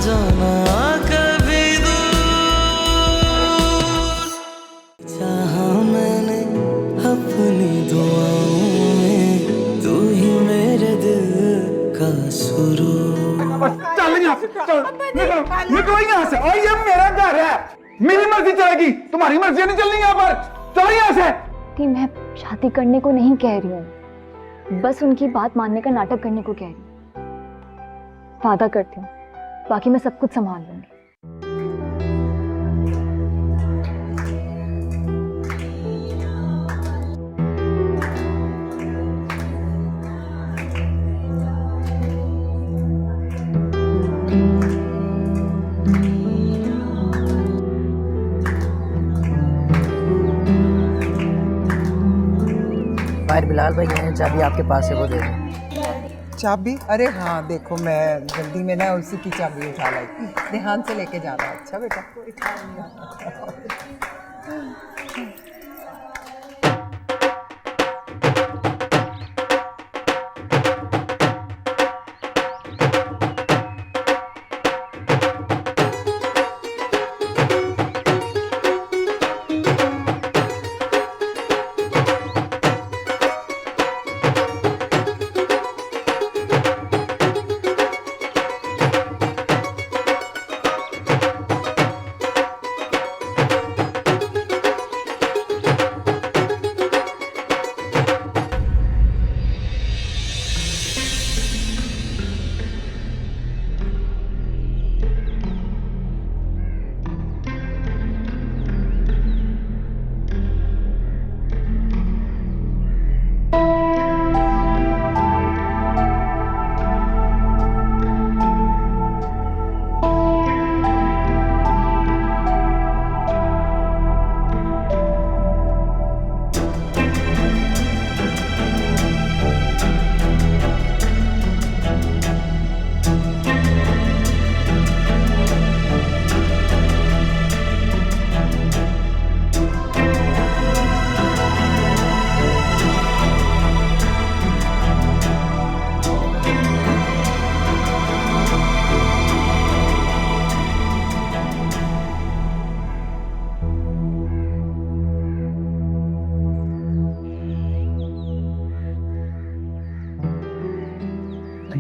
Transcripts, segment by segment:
जाना कभी दूर। चाहा मैंने अपनी दुआओं में, तू ही मेरे दिल का सुरूर। चल यहाँ से, चल निकलो यहाँ से। और ये मेरा घर है, मेरी मर्जी चलेगी, तुम्हारी मर्जी नहीं चलनी यहाँ पर। चलो यहाँ से। कि मैं शादी करने को नहीं कह रही हूँ, बस उनकी बात मानने का नाटक करने को कह रही हूँ। वादा करती हूँ, बाकी मैं सब कुछ संभाल लूंगी। बाहर बिलाल भाई हैं, चाबी आपके पास है, वो दे दें। चाबी? अरे हाँ, देखो मैं जल्दी में ना उसी की चाबी उठा लाई, ध्यान से लेके जाना। अच्छा बेटा,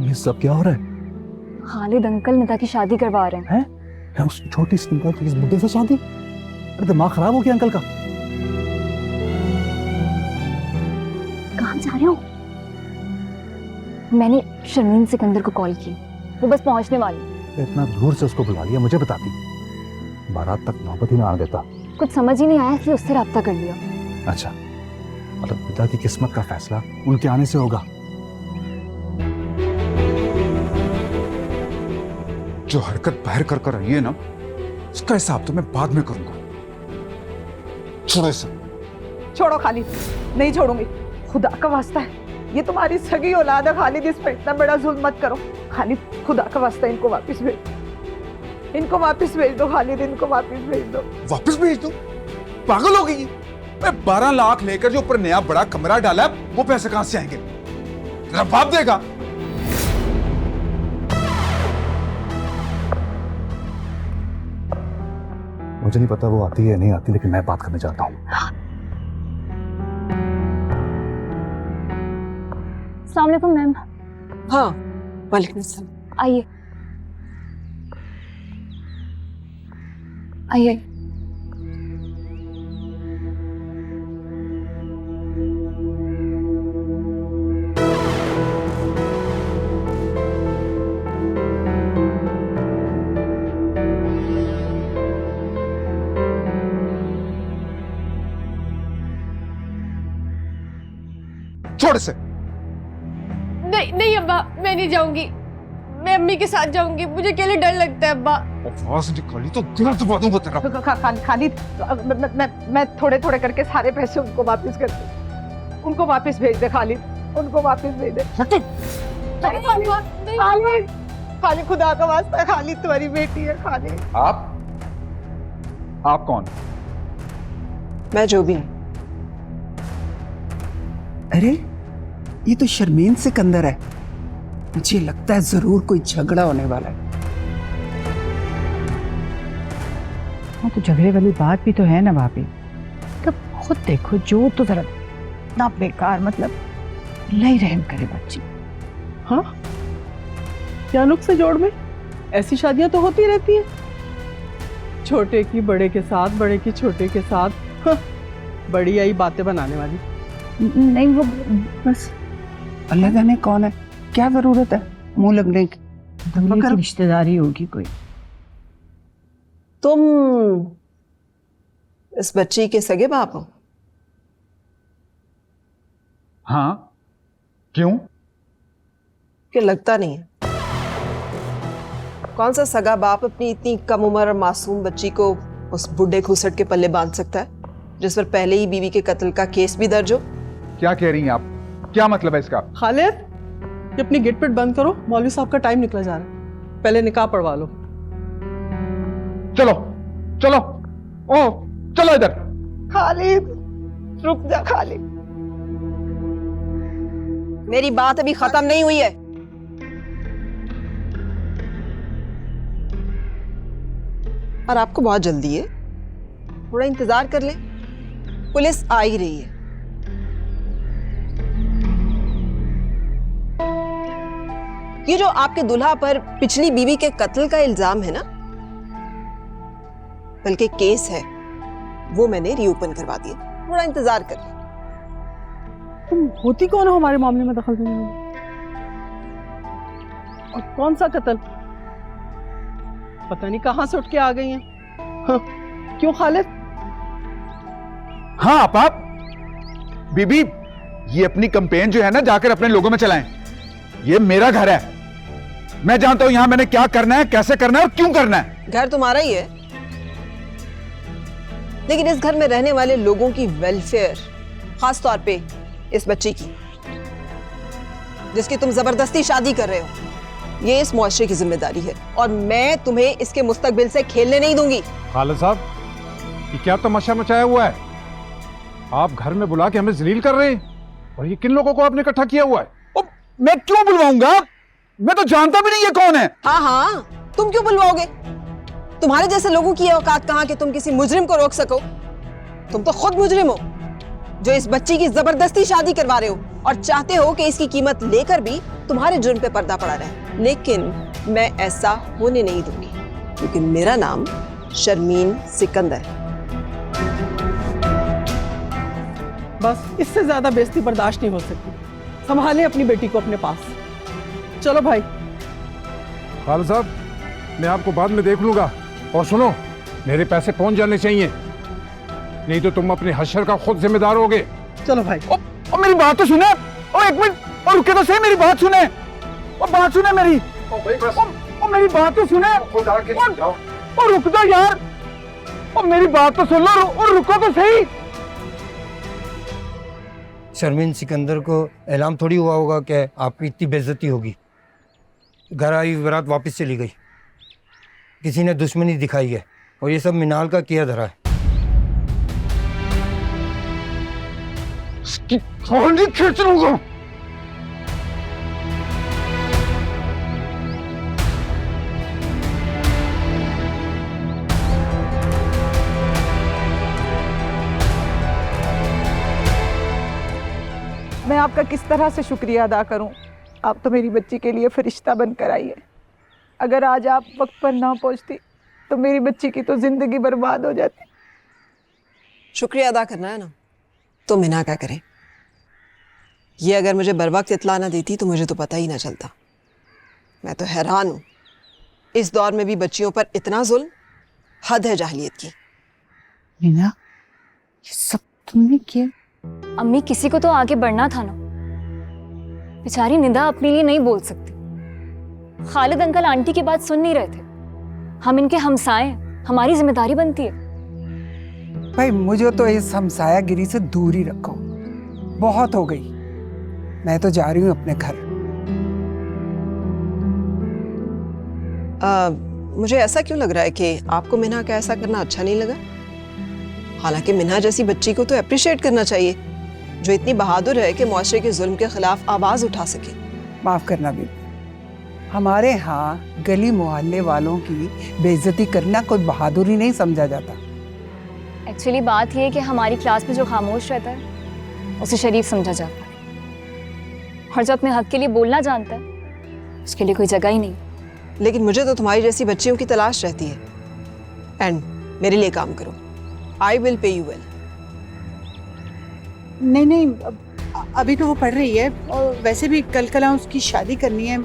ये सब क्या हो रहा है? खालिद अंकल निदा की शादी करवा रहे हैं। हैं? उस छोटी सी इस बुड्ढे से शादी? अरे दिमाग खराब हो गया अंकल का। कहाँ जा रहे हो? मैंने शर्मीन सिकंदर को कॉल की, वो बस पहुंचने वाली। इतना दूर से उसको बुला लिया, मुझे बताती, बारात तक नौबत ही ना आने देता। कुछ समझ ही नहीं आया इसलिए उससे रब्ता कर लिया। अच्छा, मतलब पिता की किस्मत का फैसला उनके आने से होगा। जो हरकत बाहर कर कर रही है ना, उसका हिसाब तो मैं बाद में करूंगा। छोड़ो इसे। छोड़ो खालिद, नहीं छोड़ूंगी, खुदा का वास्ता है, ये तुम्हारी सगी औलाद है खालिद, इस पर इतना बड़ा जुल्म मत करो खालिद, खुदा का वास्ता है, इनको वापस भेज, इनको वापस भेज दो खालिद, इनको वापस भेज दो। वापस भेज दो? पागल हो गई? मैं 12 लाख लेकर जो ऊपर नया बड़ा कमरा डाला है, वो पैसे कहां से आएंगे? तेरा बाप देगा? मुझे नहीं पता वो आती है नहीं आती, लेकिन मैं बात करना चाहता हूँ। अस्सलाम वालेकुम मैम। हाँ, वालेकुम अस्सलाम। आइए आइए। छोड़ से। नहीं नहीं अब्बा, मैं नहीं जाऊंगी, मैं अम्मी के साथ जाऊंगी, मुझे अकेले डर लगता है अब्बा। आवाज निकाली तो दिल दबा दूंगा तेरा। खालिद, मैं थोड़े थोड़े करके सारे पैसे उनको वापस कर दूं, उनको वापस भेज दे खालिद, उनको वापस भेज दे। खालिद, खुदा का वास्ता है खालिद, तुम्हारी बेटी है खालिद। आप कौन? मैं जो भी हूँ। अरे ये तो शर्मीन सिकंदर है, मुझे लगता है जरूर कोई झगड़ा होने वाला है। हाँ तो झगड़े वाली बात भी तो है ना भाभी। तब खुद देखो जो तो जरा ना बेकार, मतलब लई रहम करे बच्ची। हाँ, क्या नुक्स है जोड़ में? ऐसी शादियां तो होती रहती हैं, छोटे की बड़े के साथ, बड़े की छोटे के साथ। हाँ, बड़ी आई बातें बनाने वाली। नहीं वो बस अल्लाह जाने कौन है, क्या जरूरत है मुंह लगने की, की रिश्तेदारी होगी कोई। तुम इस बच्ची के सगे बाप हो? हाँ, क्यों? कि लगता नहीं है। कौन सा सगा बाप अपनी इतनी कम उम्र और मासूम बच्ची को उस बुढ़े घुसट के पल्ले बांध सकता है, जिस पर पहले ही बीवी के कत्ल का केस भी दर्ज हो? क्या कह रही हैं आप? क्या मतलब है इसका? खालिद, ये अपनी गिट पिट बंद करो, मौलवी साहब का टाइम निकला जा रहा है, पहले निकाह पढ़वा लो। चलो चलो, ओ चलो इधर। खालिद, रुक जा खालिद, मेरी बात अभी खत्म नहीं हुई है। और आपको बहुत जल्दी है, थोड़ा इंतजार कर ले, पुलिस आ ही रही है। ये जो आपके दुल्हा पर पिछली बीवी के कत्ल का इल्जाम है ना, बल्कि केस है, वो मैंने रीओपन करवा दिया, थोड़ा इंतजार कर। तुम होती कौन हो हमारे मामले में दखल देने वाली? और कौन सा कत्ल? पता नहीं कहां से उठ के आ गई हैं। हाँ, क्यों खालिद? हाँ आप बीबी, ये अपनी कंपेन जो है ना जाकर अपने लोगों में चलाएं। ये मेरा घर है, मैं जानता हूं यहां मैंने क्या करना है, कैसे करना है और क्यों करना है। घर तुम्हारा ही है, लेकिन इस घर में रहने वाले लोगों की वेलफेयर, खास तौर पे इस बच्ची की, जिसकी तुम जबरदस्ती शादी कर रहे हो, ये इस मुआशरे की जिम्मेदारी है और मैं तुम्हें इसके मुस्तकबिल से खेलने नहीं दूंगी। खालिद साहब, ये क्या तमाशा मचाया हुआ है? आप घर में बुला के हमें जलील कर रहे हैं, और ये किन लोगों को आपने इकट्ठा किया हुआ है? मैं क्यों बुलवाऊंगा? मैं तो जानता भी नहीं ये कौन है। हाँ हाँ, तुम क्यों बुलवाओगे? तुम्हारे जैसे लोगों की औकात कहां कि तुम किसी मुजरिम को रोक सको? तुम तो खुद मुजरिम हो, जो इस बच्ची की जबरदस्ती शादी करवा रहे हो और चाहते हो कि इसकी कीमत लेकर भी तुम्हारे जुर्म पे पर्दा पड़ा रहे। लेकिन मैं ऐसा होने नहीं दूंगी, क्योंकि मेरा नाम शर्मीन सिकंदर है। बस इससे ज्यादा बेइज्जती बर्दाश्त नहीं हो सकती। संभालें अपनी बेटी को अपने पास। चलो भाई। खालिद साहब, मैं आपको बाद में देख लूंगा, और सुनो, मेरे पैसे पहुंच जाने चाहिए, नहीं तो तुम अपने हश्र का खुद जिम्मेदार होगे। चलो भाई। ओ मेरी बात तो सुने, ओ एक मिनट, और रुके तो सही, मेरी बात सुने, ओ बात सुने मेरी, ओ मेरी बात तो सुने, ओ रुक दो यार, ओ मेरी बात तो सुन लो, और रुको तो सही। शर्मीन सिकंदर को एलाम थोड़ी हुआ होगा कि आपकी इतनी बेइज्जती होगी। घर आई बारात वापस चली गई, किसी ने दुश्मनी दिखाई है, और ये सब मिनाल का किया धरा है। खींच लूंगा। मैं आपका किस तरह से शुक्रिया अदा करूं? आप तो मेरी बच्ची के लिए फरिश्ता बनकर आई है। अगर आज आप वक्त पर ना पहुंचती तो मेरी बच्ची की तो जिंदगी बर्बाद हो जाती। शुक्रिया अदा करना है ना, तो मिना क्या करे? ये अगर मुझे बर वक्त इत्ला ना देती तो मुझे तो पता ही ना चलता। मैं तो हैरान हूं, इस दौर में भी बच्चियों पर इतना जुल्म, हद है जाहिलियत की। मीना, ये सब तुमने किया? अम्मी, किसी को तो आगे बढ़ना था ना। बेचारी निदा अपने लिए नहीं बोल सकती। खालिद अंकल आंटी की बात सुन नहीं रहे थे। हम इनके हमसाए हैं, हमारी जिम्मेदारी बनती है। भाई मुझे तो इस हमसायागिरी से दूर ही रखो, बहुत हो गई। मैं तो जा रही हूँ अपने घर। मुझे ऐसा क्यों लग रहा है कि आपको मिना का ऐसा करना अच्छा नहीं लगा? हालांकि मिना जैसी बच्ची को तो अप्रिशिएट करना चाहिए, जो इतनी बहादुर है कि मुआशरे के जुल्म के खिलाफ आवाज उठा सके। माफ करना भी, हमारे यहाँ गली मोहल्ले वालों की बेइज्जती करना कोई बहादुरी नहीं समझा जाता। एक्चुअली बात यह है कि हमारी क्लास में जो खामोश रहता है उसे शरीफ समझा जाता है, और जो अपने हक के लिए बोलना जानता है उसके लिए कोई जगह ही नहीं। लेकिन मुझे तो तुम्हारी जैसी बच्चियों की तलाश रहती है। एंड मेरे लिए काम करो, I will pay you well. नहीं नहीं, अभी तो वो पढ़ रही है और वैसे भी कल कल उसकी शादी करनी है।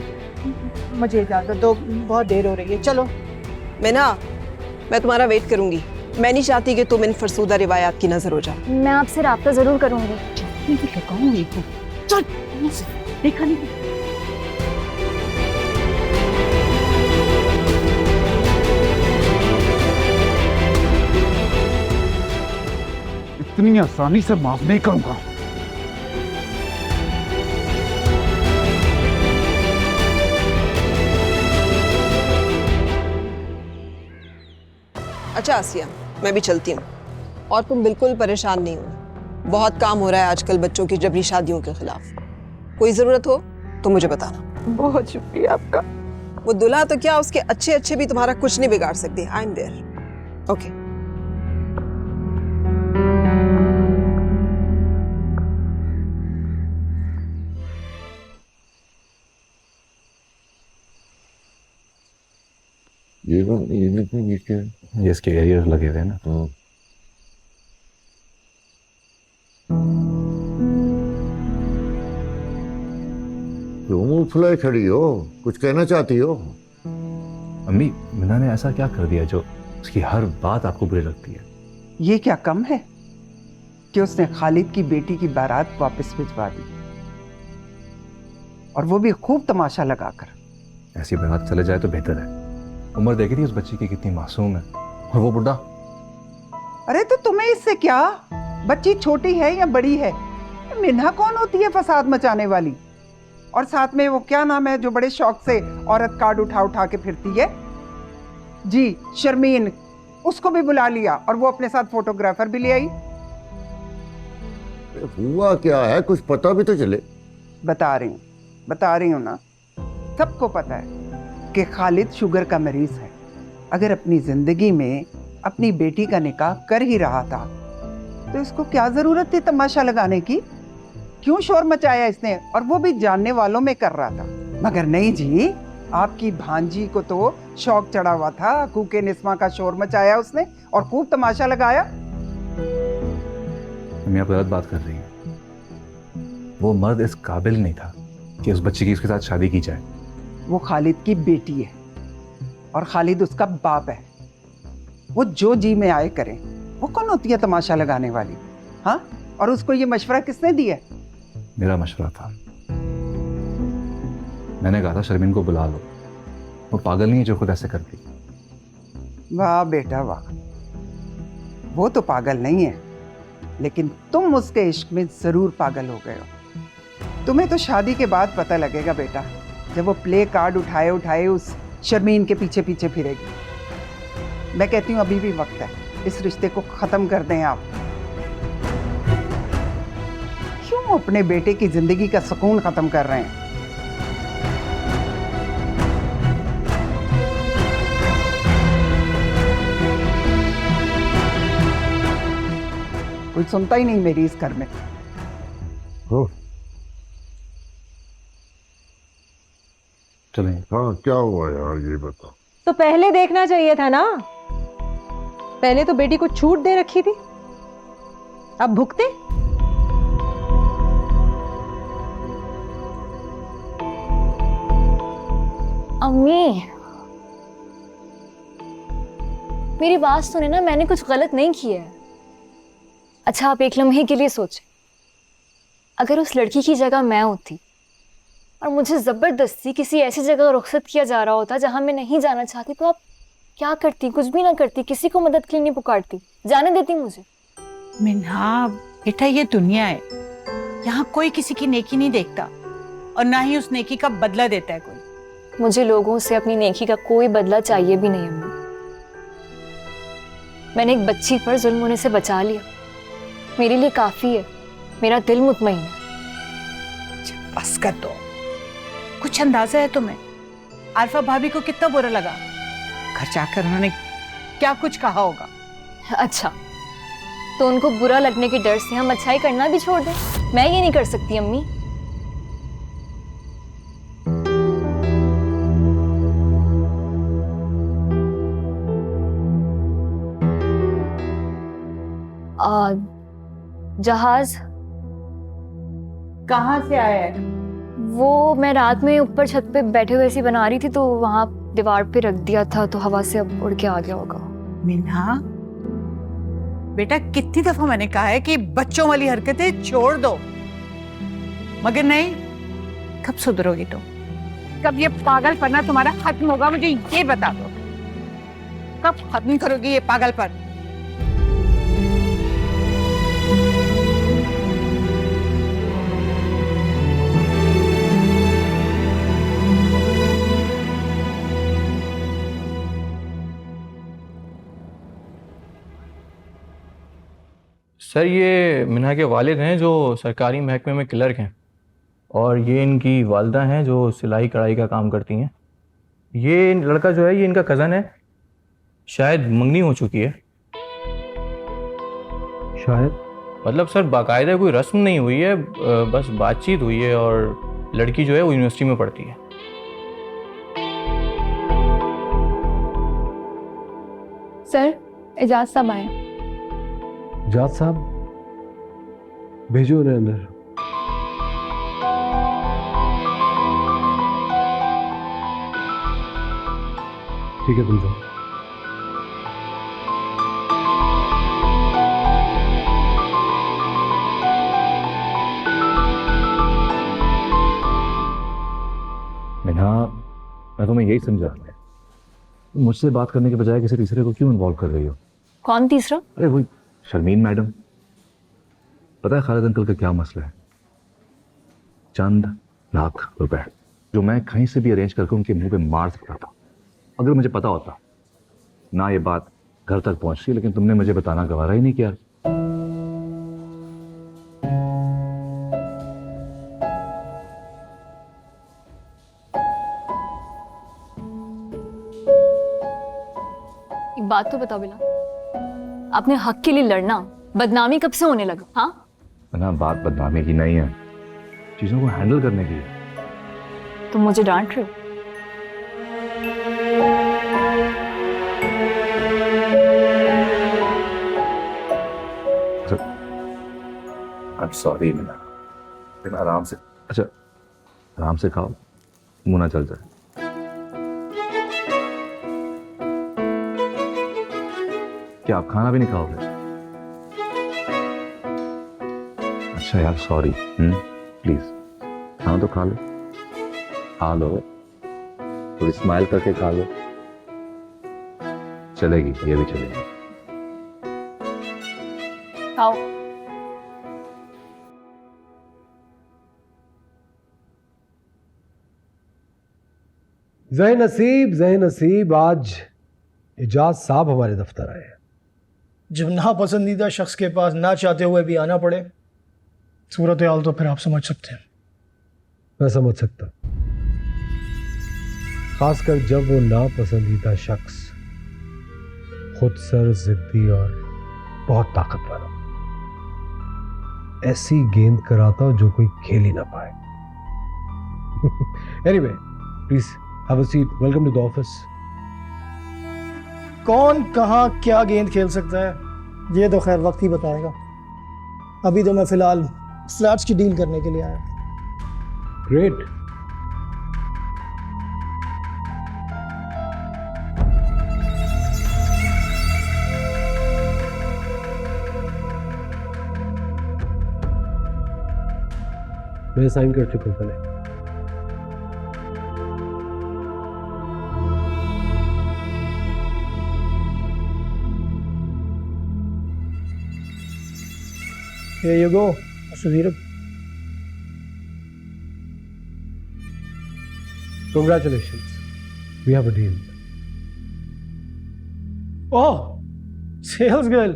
मुझे इजाजत दो, बहुत देर हो रही है। चलो। मैं तुम्हारा वेट करूंगी। मैं नहीं चाहती कि तुम इन फरसूदा रिवायात की नजर हो जाओ। मैं आपसे राब्ता जरूर करूंगी। चल, देखा नहीं। इतनी आसानी से माफ नहीं करूंगा। अच्छा आसिया, मैं भी चलती हूँ। और तुम बिल्कुल परेशान नहीं हो। बहुत काम हो रहा है आजकल बच्चों की जबरी शादियों के खिलाफ। कोई जरूरत हो तो मुझे बताना। बहुत शुक्रिया आपका। वो दुल्हा तो क्या, उसके अच्छे अच्छे भी तुम्हारा कुछ नहीं बिगाड़ सकते। I am there. ओके। ये इसके एरियर लगे हुए हैं ना। क्यों मुंह फुलाए खड़ी हो? कुछ कहना चाहती हो? अम्मी, मीना ने ऐसा क्या कर दिया जो उसकी हर बात आपको बुरी लगती है? ये क्या कम है कि उसने खालिद की बेटी की बारात वापस भिजवा दी, और वो भी खूब तमाशा लगाकर। ऐसी बारात चले जाए तो बेहतर है। उम्र देखी थी उस बच्ची की कितनी मासूम है, और वो बुढ़ा। अरे तो तुम्हें इससे क्या? बच्ची छोटी है या बड़ी है? मिन्हा कौन होती है फसाद मचाने वाली? और साथ में वो क्या नाम है जो बड़े शौक से औरत कार्ड उठा उठा के फिरती है? जी, शर्मीन। उसको भी बुला लिया और वो अपने साथ फोटोग्राफर भी ले आई। हुआ क्या है, कुछ पता भी तो चले। बता रही हूँ ना। सबको पता है कि खालिद शुगर का मरीज है। अगर अपनी जिंदगी में अपनी बेटी का निकाह कर ही रहा था तो इसको क्या जरूरत थी तमाशा लगाने की? क्यों शोर मचाया इसने? और वो भी जानने वालों में कर रहा था। मगर नहीं जी, आपकी भांजी को तो शौक चढ़ा हुआ था। कूके निस्मा का शोर मचाया उसने और खूब तमाशा लगाया। मम्मी, आप गलत बात कर रही हैं। वो मर्द इस काबिल नहीं था कि उस बच्ची की उसके साथ शादी की जाए। वो खालिद की बेटी है और खालिद उसका बाप है। वो जो जी में आए करे। वो कौन होती है तमाशा लगाने वाली? हाँ, और उसको ये मशवरा किसने दिया? मेरा मशवरा था। मैंने कहा था शर्मीन को बुला लो। वो पागल नहीं है जो खुद ऐसे करती। वाह बेटा वाह, वो तो पागल नहीं है, लेकिन तुम उसके इश्क में जरूर पागल हो गए हो। तुम्हें तो शादी के बाद पता लगेगा बेटा, जब वो प्ले कार्ड उठाए उठाए उस शर्मीन के पीछे पीछे फिरेगी। मैं कहती हूँ अभी भी वक्त है, इस रिश्ते को खत्म कर दें आप। क्यों अपने बेटे की जिंदगी का सुकून खत्म कर रहे हैं? कोई सुनता ही नहीं मेरी इस घर में। चलें। हाँ, क्या हुआ यार, ये बताओ। तो पहले देखना चाहिए था ना। पहले तो बेटी को छूट दे रखी थी, अब भुगते। अम्मी, मेरी बात सुने ना, मैंने कुछ गलत नहीं किया है। अच्छा, आप एक लम्हे के लिए सोचें, अगर उस लड़की की जगह मैं होती और मुझे जबरदस्ती किसी ऐसी जगह रुखसत किया जा रहा होता जहां मैं नहीं जाना चाहती, तो आप क्या करती? कुछ भी ना करती, किसी को मदद के लिए नहीं पुकारती, जाने देती मुझे? मिन्हा बेटा, ये दुनिया है, यहाँ कोई किसी की नेकी नहीं देखता और ना ही उस नेकी का बदला देता है कोई। मुझे लोगों से अपनी नेकी का कोई बदला चाहिए भी नहीं अम्मी। मैंने एक बच्ची पर जुल्म होने से बचा लिया, मेरे लिए काफी है। मेरा दिल मुतमईन है। बस कर दो। कुछ अंदाजा है तुम्हें आरफा भाभी को कितना बुरा लगा। घर जाकर उन्होंने क्या कुछ कहा होगा। अच्छा, तो उनको बुरा लगने के डर से हम अच्छाई करना भी छोड़ दें? मैं ये नहीं कर सकती अम्मी। जहाज कहाँ से आया है? वो मैं रात में ऊपर छत पे बैठे हुए ऐसी बना रही थी, तो वहां दीवार पे रख दिया था, तो हवा से अब उड़ के आ गया होगा। मीना बेटा, कितनी दफा मैंने कहा है कि बच्चों वाली हरकतें छोड़ दो, मगर नहीं। कब सुधरोगी तुम? कब ये पागलपना तुम्हारा खत्म होगा, मुझे ये बता दो। कब खत्म करोगी ये पागलपन? सर, ये मिना के वालिद हैं जो सरकारी महकमे में क्लर्क हैं, और ये इनकी वालदा हैं जो सिलाई कढ़ाई का काम करती हैं। ये लड़का जो है ये इनका कज़न है, शायद मंगनी हो चुकी है। शायद मतलब सर, बाकायदा कोई रस्म नहीं हुई है, बस बातचीत हुई है, और लड़की जो है वो यूनिवर्सिटी में पढ़ती है। सर, एजाज साहब आए। जात साहब, भेजो उन्हें अंदर। ठीक है, तुम जाओ। मिना, मैं तुम्हें यही समझा, मुझसे बात करने के बजाय किसी तीसरे को क्यों इन्वॉल्व कर रही हो? कौन तीसरा? अरे वही शर्मीन मैडम। पता है खालिद अंकल का क्या मसला है? चंद लाख रुपए जो मैं कहीं से भी अरेंज करके उनके मुंह पे मार सकता था। अगर मुझे पता होता ना ये बात घर तक पहुंचती, लेकिन तुमने मुझे बताना गवारा ही नहीं किया। एक बात तो बताओ बिला, अपने हक के लिए लड़ना बदनामी कब से होने लगा? हाँ, ना बात बदनामी की नहीं है, चीजों को हैंडल करने की है। तुम मुझे डांट रहे हो? I'm sorry मीना, लेकिन आराम से, अच्छा आराम से खाओ, मुंह ना चल जाए। क्या आप खाना भी नहीं खाओगे? अच्छा यार, सॉरी। प्लीज खाना तो खा लो, खा लो, थोड़ी स्माइल करके खा लो। चलेगी, ये भी चलेगी। खाओ। जय नसीब, आज एजाज साहब हमारे दफ्तर आए हैं। जब नापसंदीदा शख्स के पास ना चाहते हुए भी आना पड़े, सूरत हाल तो फिर आप समझ सकते हैं। मैं समझ सकता, खासकर जब वो नापसंदीदा शख्स खुद सर, जिद्दी और बहुत ताकतवर हो, ऐसी गेंद कराता हो जो कोई खेल ही ना पाए। Anyway, please have a seat, welcome to the office. कौन कहाँ क्या गेंद खेल सकता है ये तो खैर वक्त ही बताएगा। अभी तो मैं फिलहाल फ्लैट्स की डील करने के लिए आया। ग्रेट। मैं साइन कर चुका हूं पहले। Here you go, Mr. Veerab. Congratulations, we have a deal. Oh, sales girl.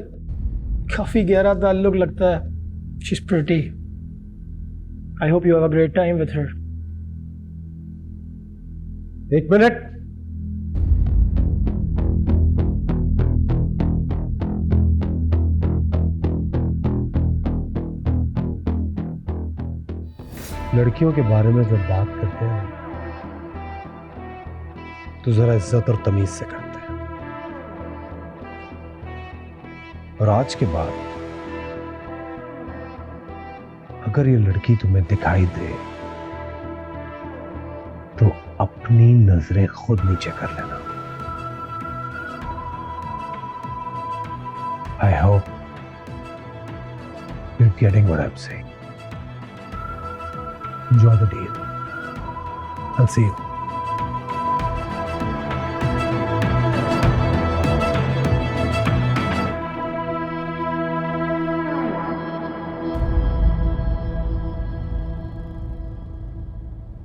काफी गहरा ताल्लुक लगता है। She's pretty. I hope you have a great time with her. एक मिनट। लड़कियों के बारे में जब बात करते हैं तो जरा इज्जत और तमीज से करते हैं। और आज के बाद अगर ये लड़की तुम्हें दिखाई दे तो अपनी नजरें खुद नीचे कर लेना। I hope you're getting what I'm saying. Enjoy the deal. I'll see you.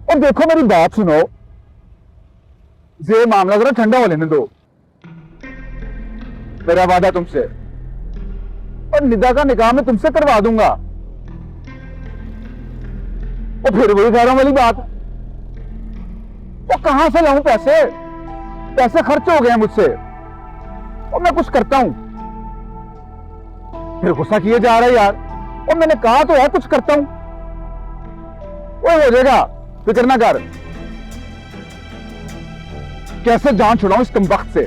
और देखो मेरी बात सुनो, ये मामला जरा ठंडा हो लेने दो। मेरा वादा तुमसे, और निदा का निकाह मैं तुमसे करवा दूंगा। और फिर वही घरों वाली बात, वो कहां से लाऊं पैसे? पैसे खर्च हो गए हैं मुझसे, और मैं कुछ करता हूं फिर गुस्सा किए जा रहा है यार। और मैंने कहा तो है कुछ करता हूं, वो हो जाएगा, फिक्र ना कर। कैसे जान छुड़ाऊं इस कमबख्त से।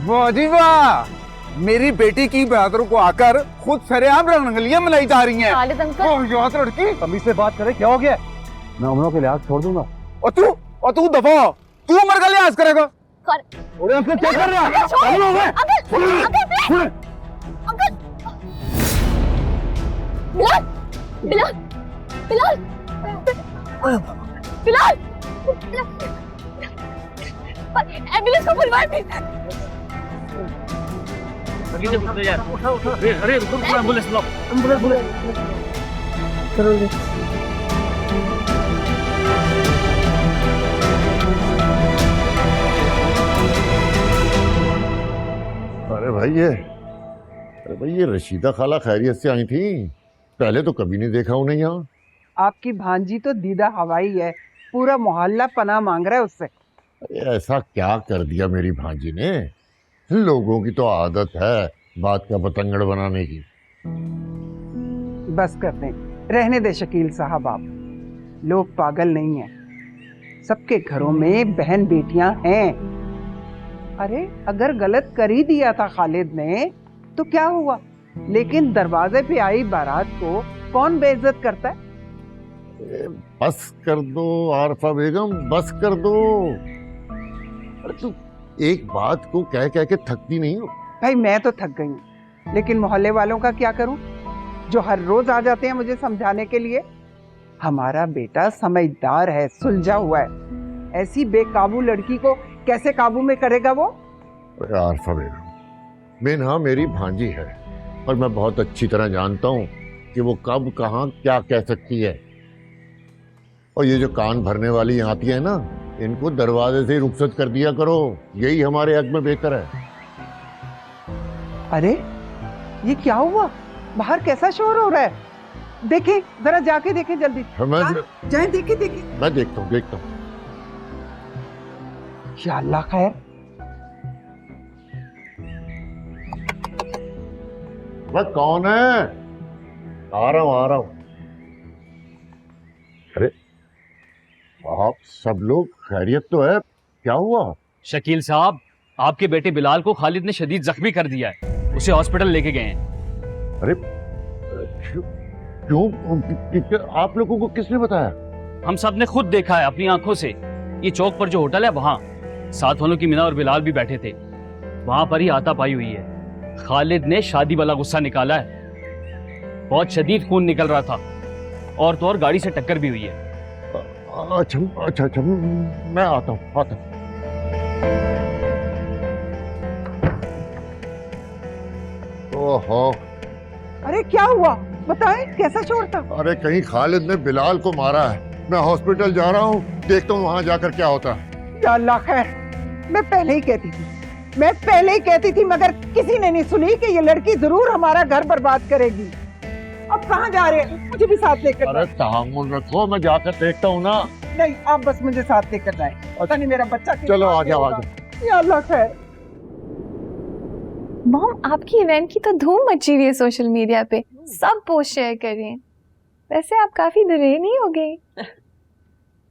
वाह जी वाह, मेरी बेटी की बहादुर को आकर खुद सरेआम रंगलियां मनाई जा रही हैं। खालिद अंकल, लड़की तमीज से बात करे, क्या हो गया? मैं उम्रों के लिहाज छोड़ दूंगा। और तू दफा हो, तू उम्र का लिहाज करेगा? क्या कर रहा है? बिलाल, बिलाल, बिलाल, एम्बुलेंस को बुलवा दे। अरे एम्बुलेंस बुलाओ, एम्बुलेंस बुलाओ। अरे भाई ये रशीदा खाला खैरियत से आई थी? पहले तो कभी नहीं देखा उन्हें यहाँ। आपकी भांजी तो दीदा हवाई है, पूरा मोहल्ला पनाह मांग रहा है उससे। अरे ऐसा क्या कर दिया मेरी भांजी ने? लोगों की तो आदत है बात का पतंगड़ बनाने की। बस कर दें, रहने दे शकील साहब, आप लोग पागल नहीं हैं। सबके घरों में बहन बेटियां हैं। अरे अगर गलत कर ही दिया था खालिद ने तो क्या हुआ, लेकिन दरवाजे पे आई बारात को कौन बेइज्जत करता है? बस कर दो आरफा बेगम, बस कर दो। अरे तू एक बात को कह कह के थकती नहीं हो? भाई मैं तो थक गई हूँ, लेकिन मोहल्ले वालों का क्या करूं, जो हर रोज आ जाते हैं मुझे समझाने के लिए। हमारा बेटा समझदार है, सुलझा हुआ है, ऐसी बेकाबू लड़की को कैसे काबू में करेगा वो? अरे आरफा बेगम, मिन्हा मेरी भांजी है और मैं बहुत अच्छी तरह जानता हूँ कि वो कब कहाँ क्या कह सकती है। और ये जो कान भरने वाली आती है ना, इनको दरवाजे से ही रुखसत कर दिया करो, यही हमारे हक में बेहतर है। अरे ये क्या हुआ, बाहर कैसा शोर हो रहा है? देखें जरा, जाके देखें जल्दी। जाए देखे देखे। मैं देखता हूँ देखता हूँ। या अल्लाह खैर। वह कौन है? आ रहा हूँ आ रहा हूँ। अरे आप सब लोग खैरियत तो है? क्या हुआ? शकील साहब, आपके बेटे बिलाल को खालिद ने शदीद जख्मी कर दिया है, उसे हॉस्पिटल लेके गए हैं। अरे क्यों? आप लोगों को किसने बताया? हम सब ने खुद देखा है अपनी आंखों से। ये चौक पर जो होटल है वहाँ साथ वालों की मिना और बिलाल भी बैठे थे, वहां पर ही हाथापाई हुई है। खालिद ने शादी वाला गुस्सा निकाला है, बहुत शदीद खून निकल रहा था और तो और गाड़ी से टक्कर भी हुई है। अच्छा अच्छा अच्छा, मैं आता हूँ आता हूँ। ओहो, अरे क्या हुआ बताएं, कैसा शोर था? अरे कहीं खालिद ने बिलाल को मारा है। मैं हॉस्पिटल जा रहा हूँ, देखता हूँ वहां जाकर क्या होता है। या अल्लाह खैर, मैं पहले ही कहती थी मैं पहले ही कहती थी मगर किसी ने नहीं सुनी कि ये लड़की जरूर हमारा घर बर्बाद करेगी। अब कहाँ जा रहे हैं? मुझे भी साथ लेकर अरे तहम्मुल रखो, मैं जाकर देखता हूँ ना। नहीं, आप बस मुझे साथ लेकर जाएं। पता नहीं मेरा बच्चा चलो आ जाओ आ जाओ। या अल्लाह खैर। मॉम, आपकी इवेंट की तो धूम मची हुई है सोशल मीडिया पे, सब पोस्ट शेयर कर रहे हैं। वैसे आप काफी दुल्हन नहीं हो गई।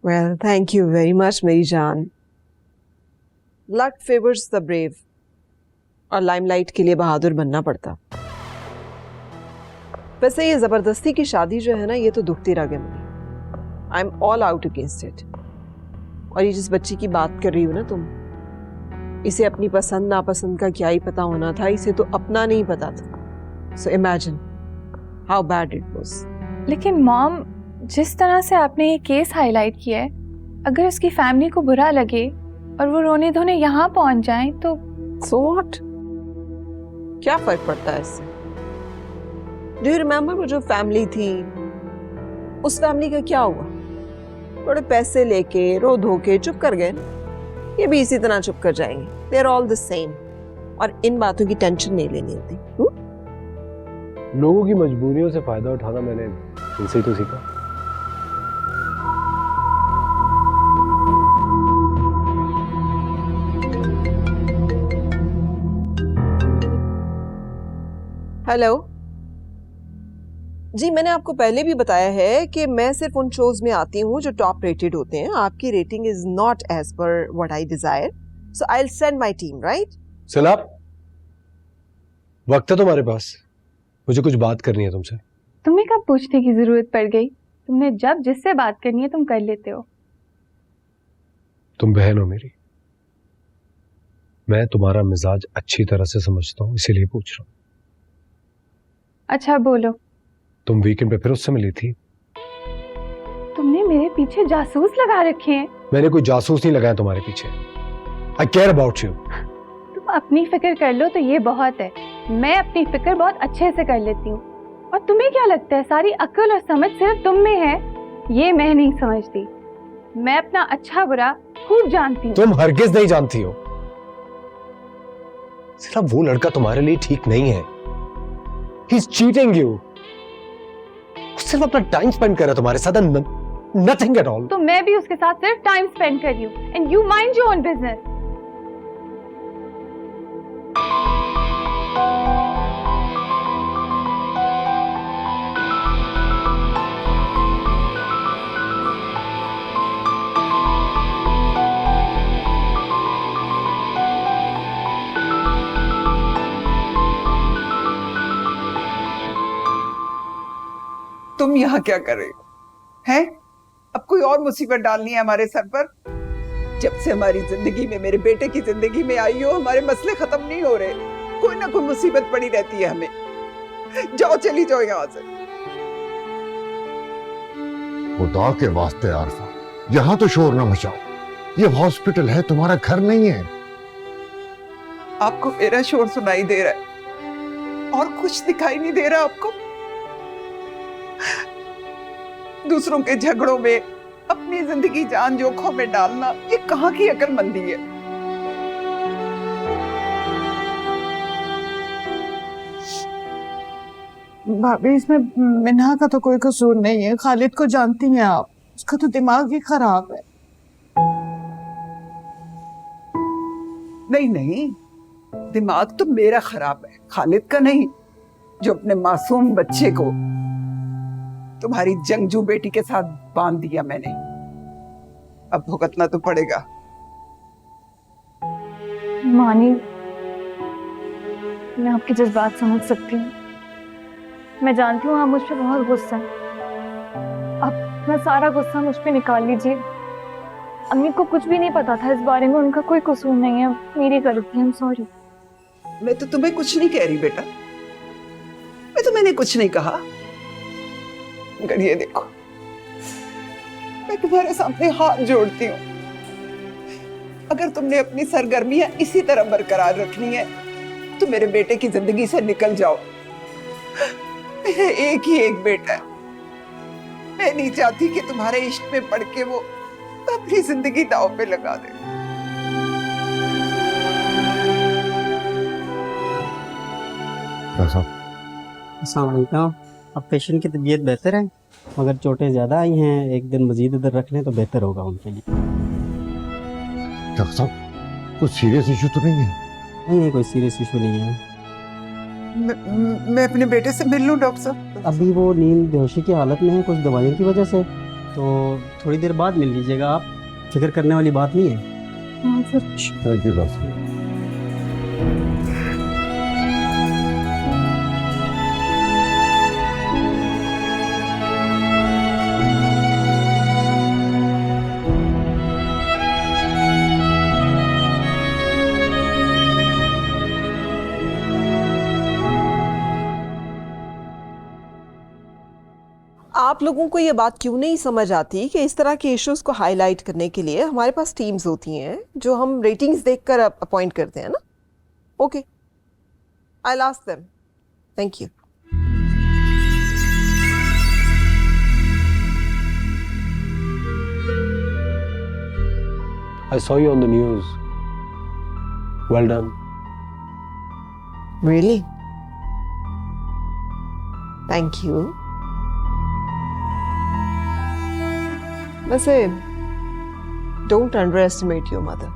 Well, thank you very much मेरी जान। लक फेवर्स द ब्रेव, और लाइमलाइट के लिए बहादुर बनना पड़ता। वैसे ये जबरदस्ती की शादी जो है ना, ये तो दुखती रह गई मुझे। I am all out against it. और ये जिस बच्ची की बात कर रही हो ना तुम, इसे अपनी पसंद नापसंद का क्या ही पता होना था, इसे तो अपना नहीं पता था। So imagine how bad it was. लेकिन मॉम, जिस तरह से आपने ये केस हाईलाइट किया है, अगर उसकी फैमिली को बुरा लगे और वो रोने धोने यहाँ पहुंच जाएं तो सो व्हाट? क्या फर्क पड़ता है इससे? डू यू रिमेम्बर वो जो फैमिली थी, उस फैमिली का क्या हुआ? थोड़े पैसे लेके रो धो के चुप कर गए, ये भी इसी तरह चुप कर जाएंगे। They are all the same. और इन बातों की टेंशन नहीं लेनी होती। लोगों की मजबूरियों से फायदा उठाना मैंने इनसे ही तो सीखा। हेलो जी, मैंने आपको पहले भी बताया है कि मैं सिर्फ उन शोज में आती हूँ जो टॉप रेटेड होते हैं। आपकी rating is not as per what I desire, so I will send my team, right? सलाब, वक्त है तुम्हारे पास? मुझे कुछ बात करनी है तुमसे। तुम्हें कब पूछने की जरूरत पड़ गई? तुमने जब जिससे बात करनी है तुम कर लेते हो। तुम बहन हो मेरी, मैं तुम्हारा मिजाज अच्छी तरह से समझता हूँ, इसीलिए पूछ रहा हूँ। अच्छा बोलो। तुम वीकेंड पे फिर उससे मिली थी? तुमने मेरे पीछे जासूस लगा रखे हैं। मैंने कोई जासूस नहीं लगाया तुम्हारे पीछे। आई केयर अबाउट यू। तुम अपनी फिक्र कर लो तो ये बहुत है। मैं अपनी फिक्र बहुत अच्छे से कर लेती हूँ। और तुम्हें क्या लगता है सारी अक्ल और समझ सिर्फ तुम में है? ये मैं नहीं समझती। मैं अपना अच्छा बुरा खूब जानती हूँ। तुम हरगिज नहीं जानती हो। सिर्फ वो लड़का तुम्हारे लिए ठीक नहीं है। He is cheating you. सिर्फ अपना टाइम स्पेंड कर रहा है तुम्हारे साथ, नथिंग एट ऑल। तो मैं भी उसके साथ सिर्फ टाइम स्पेंड कर रही हूँ and you mind your own business. तुम यहाँ क्या कर रहे हो? हैं? अब कोई और मुसीबत डालनी है हमारे सर पर? जब से हमारी जिंदगी में, मेरे बेटे की जिंदगी में आई हो, हमारे मसले खत्म नहीं हो रहे। कोई ना कोई मुसीबत पड़ी रहती है हमें। जाओ, चली जाओ यहाँ से। खुदा के वास्ते आरफा, यहाँ तो शोर ना मचाओ। ये हॉस्पिटल है, तुम्हारा घर नहीं है। आपको मेरा शोर सुनाई दे रहा है और कुछ दिखाई नहीं दे रहा आपको? दूसरों के झगड़ों में अपनी जिंदगी जान जोखिम में डालना, ये कहाँ की अक्लमंदी है? भाभी, इसमें मिन्हा का तो कोई कसूर नहीं है। खालिद को जानती हैं आप, उसका तो दिमाग ही खराब है। नहीं नहीं, दिमाग तो मेरा खराब है, खालिद का नहीं। जो अपने मासूम बच्चे को तुम्हारी जंगजू बेटी के साथ बांध दिया मैंने, अब भुगतना तो पड़ेगा। मानी, मैं आपके जज्बात समझ सकती हूँ। मैं जानती हूँ आप मुझ पे बहुत गुस्सा हैं। अब मैं सारा गुस्सा मुझ पे निकाल लीजिए। अम्मी को कुछ भी नहीं पता था इस बारे में, उनका कोई कसूर नहीं है, मेरी गलती है, आई एम सॉरी। मैं तो तुम्हें कुछ नहीं कह रही बेटा, मैंने कुछ नहीं कहा। मगर ये देखो, मैं तुम्हारे सामने हाथ जोड़ती हूँ। अगर तुमने अपनी सरगर्मियां इसी तरह बरकरार रखनी है तो मेरे बेटे की जिंदगी से निकल जाओ। मेरा एक ही एक बेटा है। मैं नहीं चाहती कि तुम्हारे इश्क में पड़ के वो अपनी जिंदगी दांव पे लगा दे। साहब। अस्सलाम वालेकुम। अब पेशेंट की तबीयत बेहतर है, मगर चोटें ज़्यादा आई हैं, एक दिन मज़ीद इधर रख लें तो बेहतर होगा उनके लिए। डॉक्टर साहब कुछ सीरियस इशू तो नहीं है? नहीं, कोई सीरियस इशू नहीं है। मैं अपने बेटे से मिल लूं डॉक्टर साहब? अभी वो नींद बेहोशी की हालत में है कुछ दवाइयों की वजह से, तो थोड़ी देर बाद मिल लीजिएगा आप, फिक्र करने वाली बात नहीं है। हाँ सर। Thank you doctor. आप लोगों को ये बात क्यों नहीं समझ आती कि इस तरह के इश्यूज को हाईलाइट करने के लिए हमारे पास टीम्स होती हैं जो हम रेटिंग्स देखकर अपॉइंट करते हैं ना? Okay, I will ask them. Thank you. I saw you on the news. Well done. Really? Thank you. वैसे don't underestimate your mother.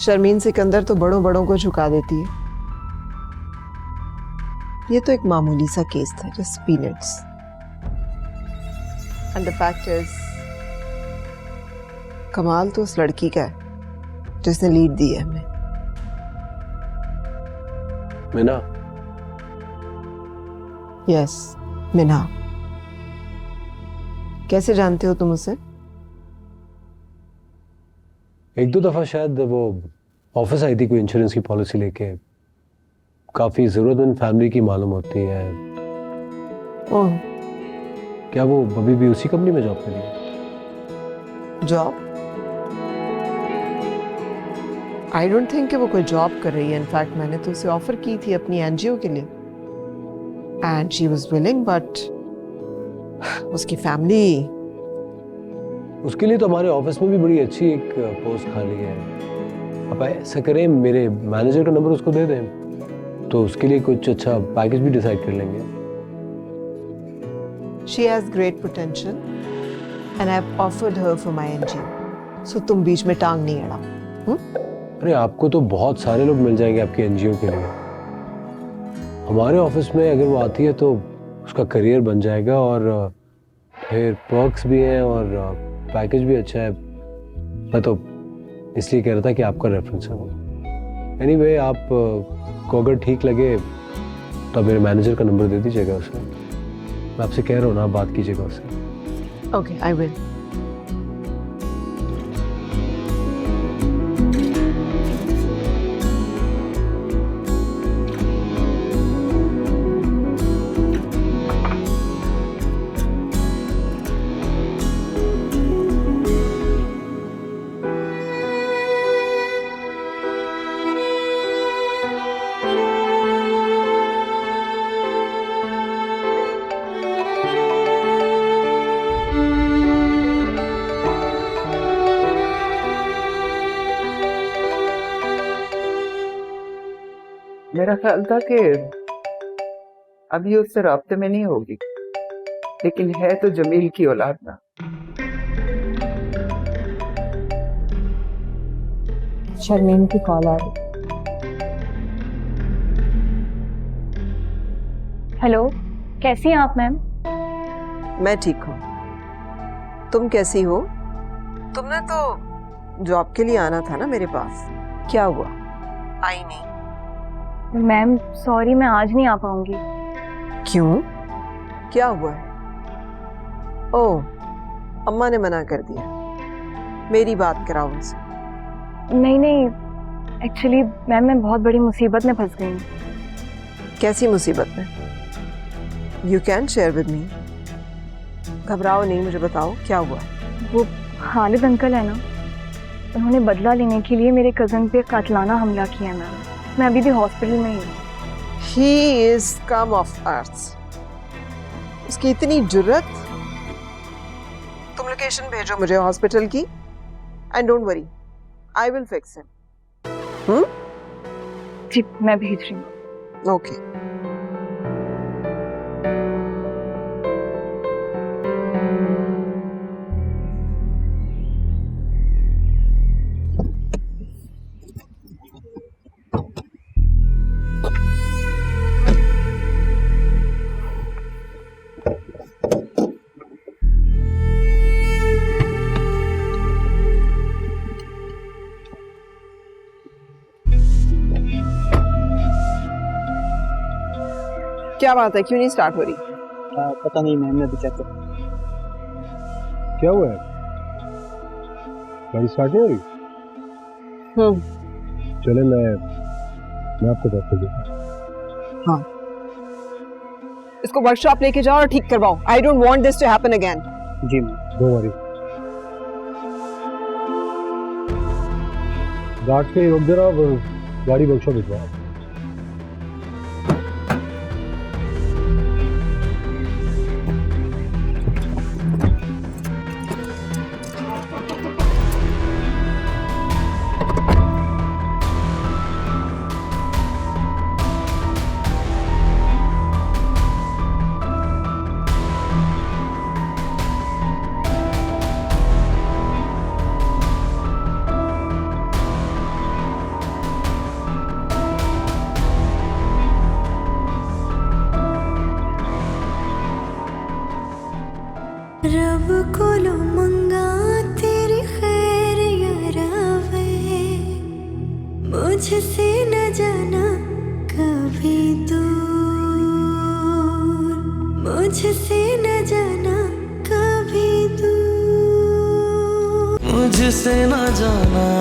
Sharmeen Sikandar तो बड़ों बड़ों को झुका देती है। ये तो एक मामूली सा केस था, just peanuts. And the fact is कमाल तो उस लड़की का है जिसने लीड दी है हमें। मीना? यस, मीना। कैसे जानते हो तुम उसे? एक दो दफा शायद वो ऑफिस आई थी कोई इंश्योरेंस की पॉलिसी लेके। काफी जरूरतमंद फैमिली की मालूम होती है। ओह, क्या वो अभी भी उसी कंपनी में जॉब कर रही है? जॉब? आई डोंट थिंक कि वो कोई जॉब कर रही है। इनफैक्ट मैंने तो उसे ऑफर की थी अपनी एनजीओ के लिए and she was willing, but उसकी फैमिली। उसके लिए तो हमारे ऑफिस में भी बड़ी अच्छी एक पोस्ट खाली है। अब ऐसा करें, मेरे मैनेजर का नंबर उसको दे दें तो उसके लिए कुछ अच्छा पैकेज भी डिसाइड कर लेंगे। She has great potential and I have offered her for my NGO. So तुम बीच में टांग नहीं अड़ा। अरे आपको तो बहुत सारे लोग मिल जाएंगे आपके एनजीओ के लिए। हमारे ऑफिस में अगर वो आती है तो उसका करियर बन जाएगा और फिर पर्क्स भी हैं और पैकेज भी अच्छा है। मैं तो इसलिए कह रहा था कि आपका रेफरेंस है वो। एनीवे, आप को अगर ठीक लगे तो मेरे मैनेजर का नंबर दे दीजिएगा उसे। मैं आपसे कह रहा हूँ ना, आप बात कीजिएगा उससे। Okay, I will. मेरा ख्याल था कि अभी उससे राब्ते में नहीं होगी, लेकिन है तो जमील की औलाद ना। शर्मीन की कॉल आ रही। हेलो, कैसी हैं आप मैम? मैं ठीक हूँ, तुम कैसी हो? तुमने तो जॉब के लिए आना था ना मेरे पास, क्या हुआ? आई नहीं? मैम सॉरी, मैं आज नहीं आ पाऊंगी। क्यों, क्या हुआ है? ओह, अम्मा ने मना कर दिया। मेरी बात कराओ उनसे। नहीं, एक्चुअली मैम मैं बहुत बड़ी मुसीबत में फंस गई हूँ। कैसी मुसीबत में? You can share with me. घबराओ नहीं, मुझे बताओ क्या हुआ। वो खालिद अंकल है ना, उन्होंने बदला लेने के लिए मेरे कज़न पे कातलाना हमला किया है मैम। मैं अभी भी हॉस्पिटल में ही हूँ। He is scum of earth. उसकी इतनी जुर्रत। तुम लोकेशन भेजो मुझे हॉस्पिटल की and don't worry, I will fix him. जी मैं भेज रही हूँ। ओके। क्या बात है, क्यों नहीं स्टार्ट हो रही? पता नहीं मैम, ने अभी चेक कर। क्या हुआ है? गाड़ी स्टार्ट नहीं हो रही? चले मैं आपको बात कर देता। हाँ, इसको वर्कशॉप लेके जाओ और ठीक करवाओ। I don't want this to happen again. जी मैम, डोंट वरी। गार्ड पे रोक देना और गाड़ी वर्कशॉप भिजवाओ। रब कोलो मंगा तेरी खैर यारावे, मुझसे न जाना कभी दूर, मुझसे न जाना कभी दूर, मुझसे न जाना